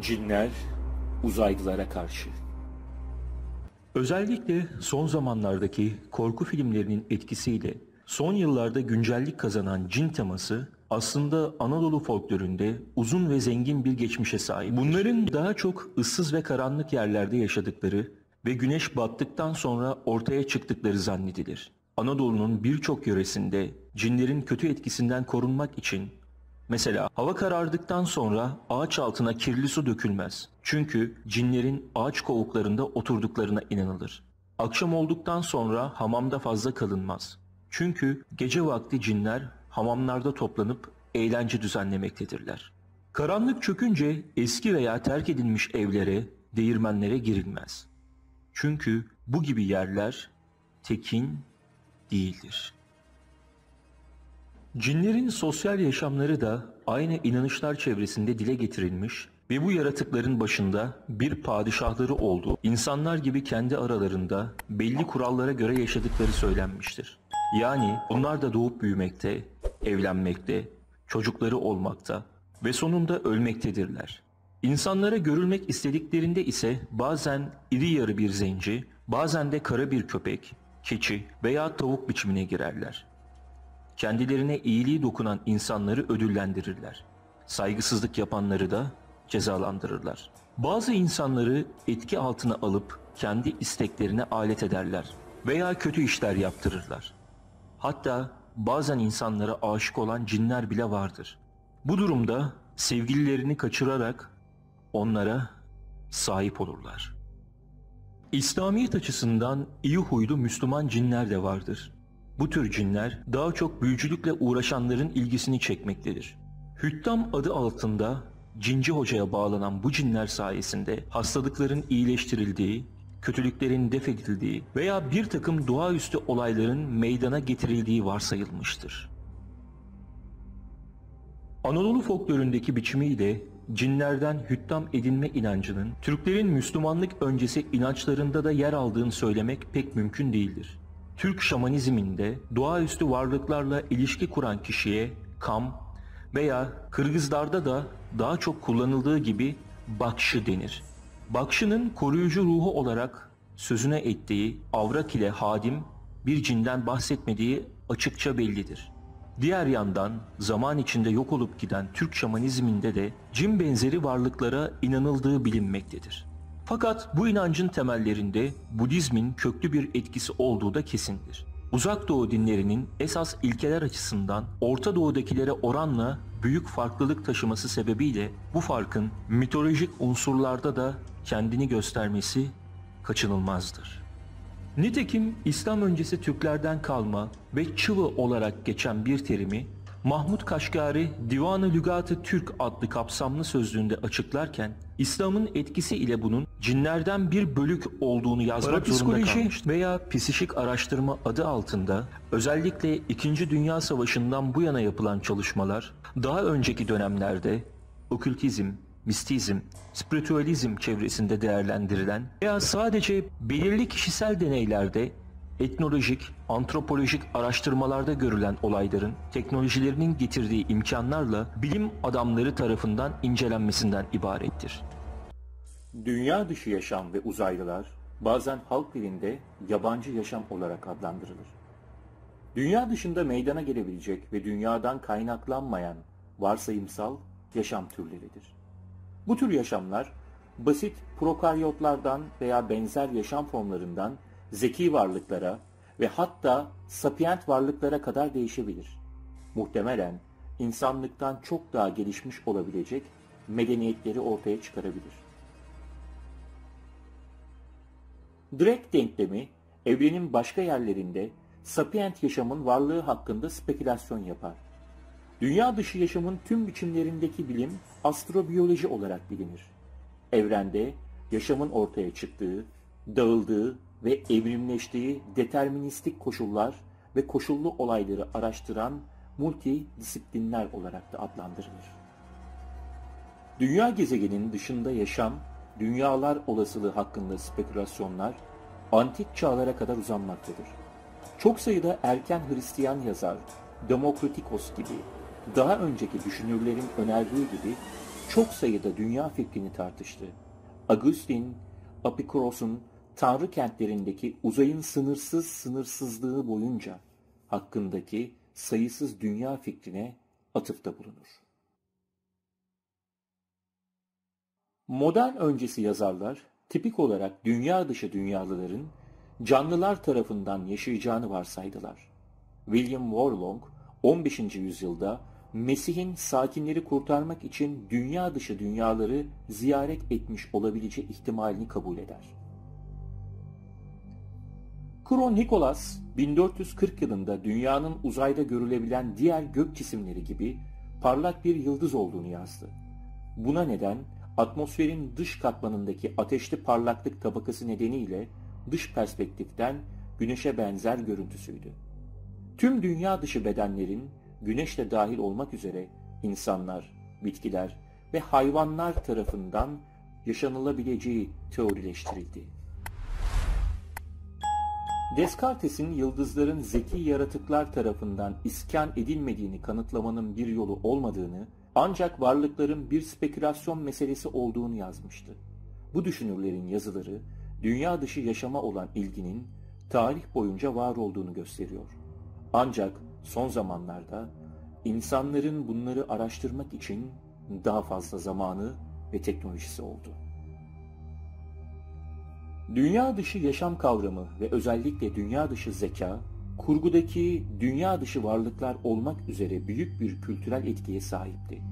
Cinler uzaylılara karşı. Özellikle son zamanlardaki korku filmlerinin etkisiyle son yıllarda güncellik kazanan cin teması aslında Anadolu folkloründe uzun ve zengin bir geçmişe sahip. Bunların daha çok ıssız ve karanlık yerlerde yaşadıkları ve güneş battıktan sonra ortaya çıktıkları zannedilir. Anadolu'nun birçok yöresinde cinlerin kötü etkisinden korunmak için mesela hava karardıktan sonra ağaç altına kirli su dökülmez. Çünkü cinlerin ağaç kovuklarında oturduklarına inanılır. Akşam olduktan sonra hamamda fazla kalınmaz. Çünkü gece vakti cinler hamamlarda toplanıp eğlence düzenlemektedirler. Karanlık çökünce eski veya terk edilmiş evlere, değirmenlere girilmez. Çünkü bu gibi yerler tekin değildir. Cinlerin sosyal yaşamları da aynı inanışlar çevresinde dile getirilmiş ve bu yaratıkların başında bir padişahları olduğu, insanlar gibi kendi aralarında belli kurallara göre yaşadıkları söylenmiştir. Yani onlar da doğup büyümekte, evlenmekte, çocukları olmakta ve sonunda ölmektedirler. İnsanlara görülmek istediklerinde ise bazen iri yarı bir zenci, bazen de kara bir köpek, keçi veya tavuk biçimine girerler. Kendilerine iyiliği dokunan insanları ödüllendirirler. Saygısızlık yapanları da cezalandırırlar. Bazı insanları etki altına alıp kendi isteklerine alet ederler veya kötü işler yaptırırlar. Hatta bazen insanlara aşık olan cinler bile vardır. Bu durumda sevgililerini kaçırarak onlara sahip olurlar. İslamiyet açısından iyi huylu Müslüman cinler de vardır. Bu tür cinler daha çok büyücülükle uğraşanların ilgisini çekmektedir. Hüttam adı altında cinci hocaya bağlanan bu cinler sayesinde hastalıkların iyileştirildiği, kötülüklerin def edildiği veya bir takım doğaüstü olayların meydana getirildiği varsayılmıştır. Anadolu folklorundaki biçimiyle cinlerden hüttam edinme inancının Türklerin Müslümanlık öncesi inançlarında da yer aldığını söylemek pek mümkün değildir. Türk şamanizminde doğaüstü varlıklarla ilişki kuran kişiye kam veya Kırgızlarda da daha çok kullanıldığı gibi bakşı denir. Bakşının koruyucu ruhu olarak sözüne ettiği avrak ile hadim bir cinden bahsetmediği açıkça bellidir. Diğer yandan zaman içinde yok olup giden Türk şamanizminde de cin benzeri varlıklara inanıldığı bilinmektedir. Fakat bu inancın temellerinde Budizmin köklü bir etkisi olduğu da kesindir. Uzak Doğu dinlerinin esas ilkeler açısından Orta Doğu'dakilere oranla büyük farklılık taşıması sebebiyle bu farkın mitolojik unsurlarda da kendini göstermesi kaçınılmazdır. Nitekim İslam öncesi Türklerden kalma ve çıvı olarak geçen bir terimi Mahmud Kaşgari Divan-ı Lügat-ı Türk adlı kapsamlı sözlüğünde açıklarken İslam'ın etkisi ile bunun cinlerden bir bölük olduğunu yazmak zorunda kalmıştır. Veya psikik araştırma adı altında özellikle 2. Dünya Savaşı'ndan bu yana yapılan çalışmalar daha önceki dönemlerde okültizm, mistizm, spiritüalizm çevresinde değerlendirilen veya sadece belirli kişisel deneylerde etnolojik, antropolojik araştırmalarda görülen olayların teknolojilerinin getirdiği imkanlarla bilim adamları tarafından incelenmesinden ibarettir. Dünya dışı yaşam ve uzaylılar bazen halk dilinde yabancı yaşam olarak adlandırılır. Dünya dışında meydana gelebilecek ve dünyadan kaynaklanmayan varsayımsal yaşam türleridir. Bu tür yaşamlar basit prokaryotlardan veya benzer yaşam formlarından zeki varlıklara ve hatta sapient varlıklara kadar değişebilir. Muhtemelen insanlıktan çok daha gelişmiş olabilecek medeniyetleri ortaya çıkarabilir. Drake denklemi evrenin başka yerlerinde sapient yaşamın varlığı hakkında spekülasyon yapar. Dünya dışı yaşamın tüm biçimlerindeki bilim astrobiyoloji olarak bilinir. Evrende yaşamın ortaya çıktığı, dağıldığı ve evrimleştiği deterministik koşullar ve koşullu olayları araştıran multidisiplinler olarak da adlandırılır. Dünya gezegeninin dışında yaşam, dünyalar olasılığı hakkında spekülasyonlar antik çağlara kadar uzanmaktadır. Çok sayıda erken Hristiyan yazar, Demokritikos gibi, daha önceki düşünürlerin önerdiği gibi çok sayıda dünya fikrini tartıştı. Agustin, Apikuros'un Tanrı kentlerindeki uzayın sınırsızlığı boyunca hakkındaki sayısız dünya fikrine atıfta bulunur. Modern öncesi yazarlar tipik olarak dünya dışı dünyalıların canlılar tarafından yaşayacağını varsaydılar. William Warlong 15. yüzyılda Mesih'in sakinleri kurtarmak için dünya dışı dünyaları ziyaret etmiş olabileceği ihtimalini kabul eder. Kron Nikolas 1440 yılında dünyanın uzayda görülebilen diğer gök cisimleri gibi parlak bir yıldız olduğunu yazdı. Buna neden atmosferin dış katmanındaki ateşli parlaklık tabakası nedeniyle dış perspektiften güneşe benzer görüntüsüydü. Tüm dünya dışı bedenlerin güneşle dahil olmak üzere insanlar, bitkiler ve hayvanlar tarafından yaşanılabileceği teorileştirildi. Descartes'in yıldızların zeki yaratıklar tarafından iskan edilmediğini kanıtlamanın bir yolu olmadığını, ancak varlıkların bir spekülasyon meselesi olduğunu yazmıştı. Bu düşünürlerin yazıları, dünya dışı yaşama olan ilginin tarih boyunca var olduğunu gösteriyor. Ancak son zamanlarda insanların bunları araştırmak için daha fazla zamanı ve teknolojisi oldu. Dünya dışı yaşam kavramı ve özellikle dünya dışı zeka, kurgudaki dünya dışı varlıklar olmak üzere büyük bir kültürel etkiye sahipti.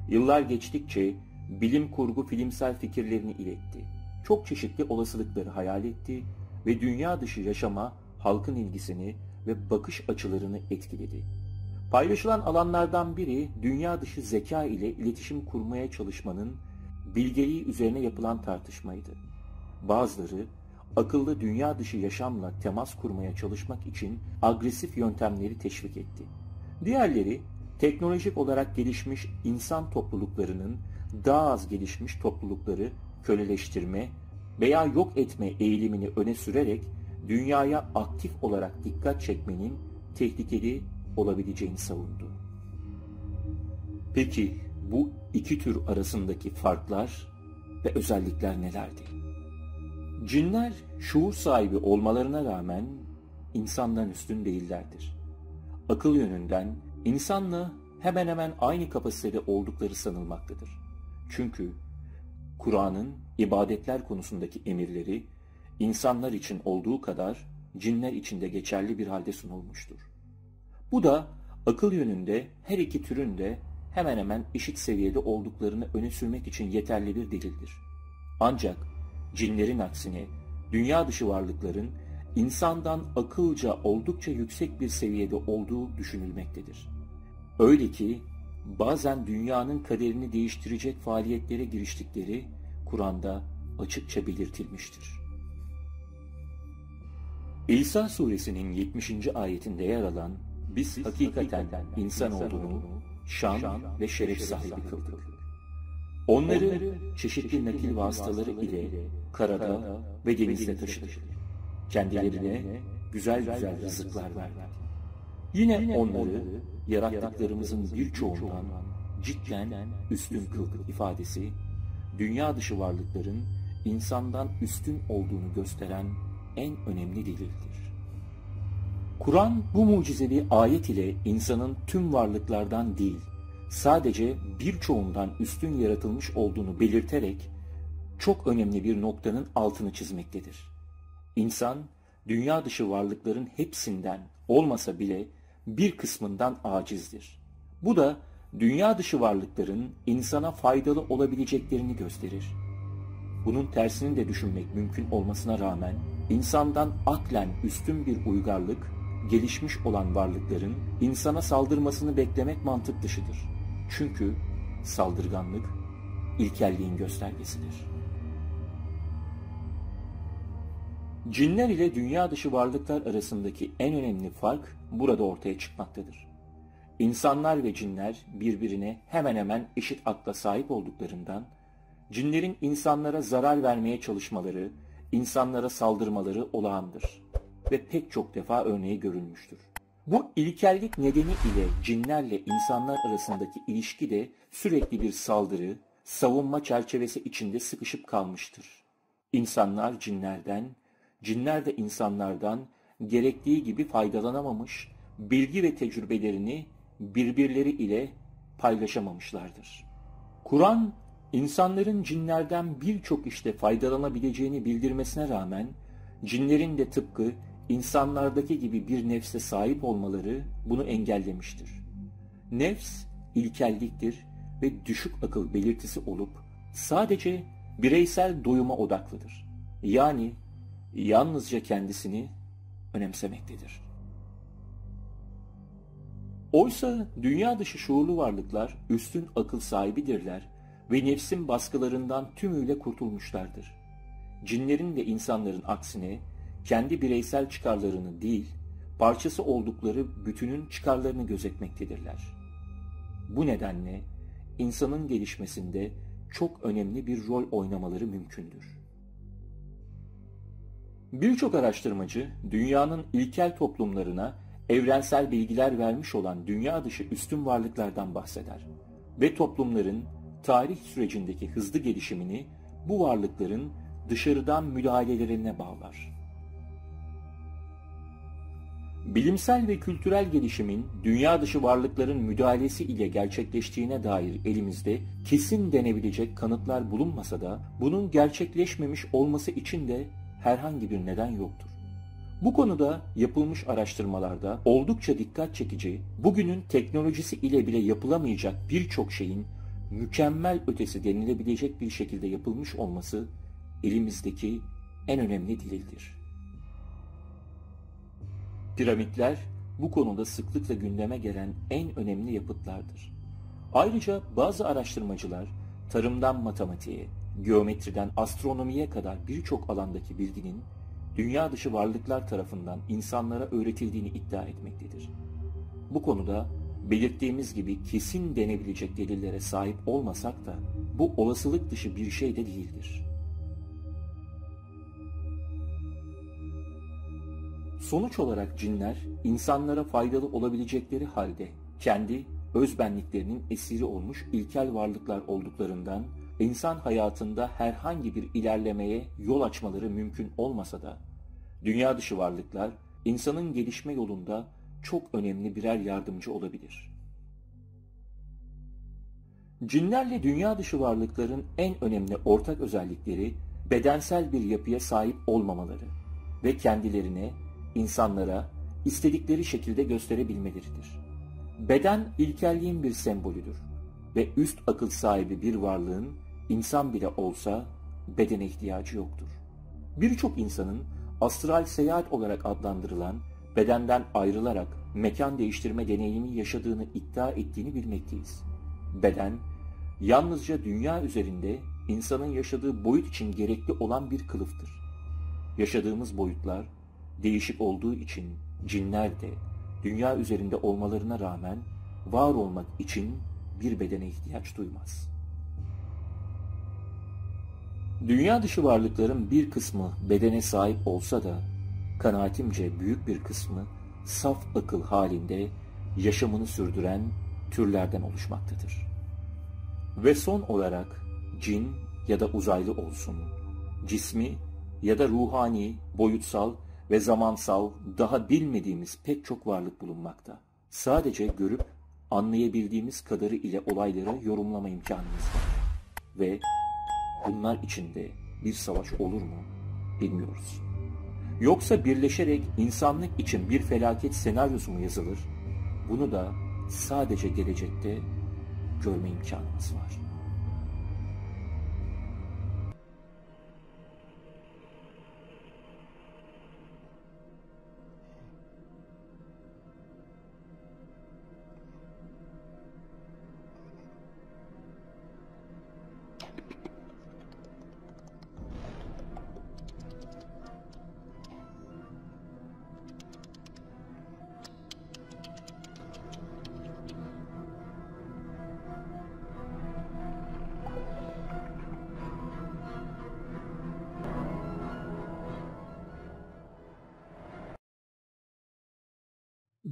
Yıllar geçtikçe bilim kurgu filmsel fikirlerini iletti. Çok çeşitli olasılıkları hayal etti ve dünya dışı yaşama halkın ilgisini ve bakış açılarını etkiledi. Paylaşılan alanlardan biri dünya dışı zeka ile iletişim kurmaya çalışmanın bilgeliği üzerine yapılan tartışmaydı. Bazıları akıllı dünya dışı yaşamla temas kurmaya çalışmak için agresif yöntemleri teşvik etti. Diğerleri teknolojik olarak gelişmiş insan topluluklarının daha az gelişmiş toplulukları köleleştirme veya yok etme eğilimini öne sürerek dünyaya aktif olarak dikkat çekmenin tehlikeli olabileceğini savundu. Peki bu iki tür arasındaki farklar ve özellikler nelerdi? Cinler şuur sahibi olmalarına rağmen insandan üstün değillerdir. Akıl yönünden insanla hemen hemen aynı kapasitede oldukları sanılmaktadır. Çünkü Kur'an'ın ibadetler konusundaki emirleri insanlar için olduğu kadar cinler için de geçerli bir halde sunulmuştur. Bu da akıl yönünde her iki türün de hemen hemen eşit seviyede olduklarını öne sürmek için yeterli bir delildir. Ancak cinlerin aksine dünya dışı varlıkların insandan akılca oldukça yüksek bir seviyede olduğu düşünülmektedir. Öyle ki bazen dünyanın kaderini değiştirecek faaliyetlere giriştikleri Kur'an'da açıkça belirtilmiştir. İsa suresinin 70. ayetinde yer alan "Biz hakikaten insanoğlunu şan ve şeref sahibi kıldık. Onları çeşitli nakil vasıtaları ile karada ve denizde taşıdık. Kendilerine güzel güzel rızıklar verdik. Yine onları yarattıklarımızın birçoğundan cidden üstün kıldık" ifadesi, dünya dışı varlıkların insandan üstün olduğunu gösteren en önemli delildir. Kur'an bu mucizevi ayet ile insanın tüm varlıklardan değil, sadece birçoğundan üstün yaratılmış olduğunu belirterek çok önemli bir noktanın altını çizmektedir. İnsan, dünya dışı varlıkların hepsinden olmasa bile bir kısmından acizdir. Bu da dünya dışı varlıkların insana faydalı olabileceklerini gösterir. Bunun tersini de düşünmek mümkün olmasına rağmen insandan aklen üstün bir uygarlık, gelişmiş olan varlıkların insana saldırmasını beklemek mantık dışıdır. Çünkü saldırganlık ilkelliğin göstergesidir. Cinler ile dünya dışı varlıklar arasındaki en önemli fark burada ortaya çıkmaktadır. İnsanlar ve cinler birbirine hemen hemen eşit akla sahip olduklarından, cinlerin insanlara zarar vermeye çalışmaları, insanlara saldırmaları olağandır ve pek çok defa örneği görülmüştür. Bu ilkellik nedeni ile cinlerle insanlar arasındaki ilişki de sürekli bir saldırı, savunma çerçevesi içinde sıkışıp kalmıştır. İnsanlar cinlerden, cinler de insanlardan gerektiği gibi faydalanamamış, bilgi ve tecrübelerini birbirleri ile paylaşamamışlardır. Kur'an, insanların cinlerden birçok işte faydalanabileceğini bildirmesine rağmen, cinlerin de tıpkı insanlardaki gibi bir nefse sahip olmaları bunu engellemiştir. Nefs, ilkelliktir ve düşük akıl belirtisi olup, sadece bireysel doyuma odaklıdır. Yani yalnızca kendisini önemsemektedir. Oysa dünya dışı şuurlu varlıklar üstün akıl sahibidirler ve nefsin baskılarından tümüyle kurtulmuşlardır. Cinlerin ve insanların aksine kendi bireysel çıkarlarını değil, parçası oldukları bütünün çıkarlarını gözetmektedirler. Bu nedenle insanın gelişmesinde çok önemli bir rol oynamaları mümkündür. Birçok araştırmacı dünyanın ilkel toplumlarına evrensel bilgiler vermiş olan dünya dışı üstün varlıklardan bahseder ve toplumların tarih sürecindeki hızlı gelişimini bu varlıkların dışarıdan müdahalelerine bağlar. Bilimsel ve kültürel gelişimin dünya dışı varlıkların müdahalesi ile gerçekleştiğine dair elimizde kesin denebilecek kanıtlar bulunmasa da bunun gerçekleşmemiş olması için de herhangi bir neden yoktur. Bu konuda yapılmış araştırmalarda oldukça dikkat çekici, bugünün teknolojisi ile bile yapılamayacak birçok şeyin mükemmel ötesi denilebilecek bir şekilde yapılmış olması elimizdeki en önemli delildir. Piramitler bu konuda sıklıkla gündeme gelen en önemli yapıtlardır. Ayrıca bazı araştırmacılar tarımdan matematiğe, geometriden astronomiye kadar birçok alandaki bilginin dünya dışı varlıklar tarafından insanlara öğretildiğini iddia etmektedir. Bu konuda belirttiğimiz gibi kesin denebilecek delillere sahip olmasak da bu olasılık dışı bir şey de değildir. Sonuç olarak cinler insanlara faydalı olabilecekleri halde kendi özbenliklerinin esiri olmuş ilkel varlıklar olduklarından insan hayatında herhangi bir ilerlemeye yol açmaları mümkün olmasa da dünya dışı varlıklar insanın gelişme yolunda çok önemli birer yardımcı olabilir. Cinlerle dünya dışı varlıkların en önemli ortak özellikleri bedensel bir yapıya sahip olmamaları ve kendilerine, insanlara istedikleri şekilde gösterebilmeleridir. Beden ilkelliğin bir sembolüdür ve üst akıl sahibi bir varlığın insan bile olsa bedene ihtiyacı yoktur. Birçok insanın astral seyahat olarak adlandırılan bedenden ayrılarak mekan değiştirme deneyimi yaşadığını iddia ettiğini bilmekteyiz. Beden, yalnızca dünya üzerinde insanın yaşadığı boyut için gerekli olan bir kılıftır. Yaşadığımız boyutlar değişik olduğu için cinler de dünya üzerinde olmalarına rağmen var olmak için bir bedene ihtiyaç duymaz. Dünya dışı varlıkların bir kısmı bedene sahip olsa da kanaatimce büyük bir kısmı saf akıl halinde yaşamını sürdüren türlerden oluşmaktadır. Ve son olarak cin ya da uzaylı olsun, cismi ya da ruhani, boyutsal ve zamansal daha bilmediğimiz pek çok varlık bulunmakta. Sadece görüp anlayabildiğimiz kadarı ile olayları yorumlama imkanımız var. Ve bunlar içinde bir savaş olur mu bilmiyoruz. Yoksa birleşerek insanlık için bir felaket senaryosu mu yazılır? Bunu da sadece gelecekte görme imkanımız var.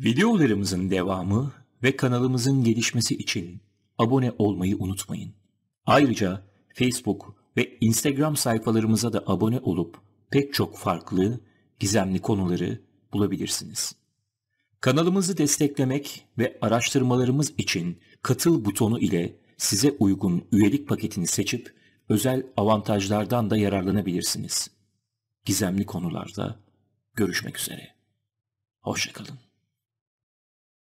Videolarımızın devamı ve kanalımızın gelişmesi için abone olmayı unutmayın. Ayrıca Facebook ve Instagram sayfalarımıza da abone olup pek çok farklı, gizemli konuları bulabilirsiniz. Kanalımızı desteklemek ve araştırmalarımız için katıl butonu ile size uygun üyelik paketini seçip özel avantajlardan da yararlanabilirsiniz. Gizemli konularda görüşmek üzere. Hoşça kalın.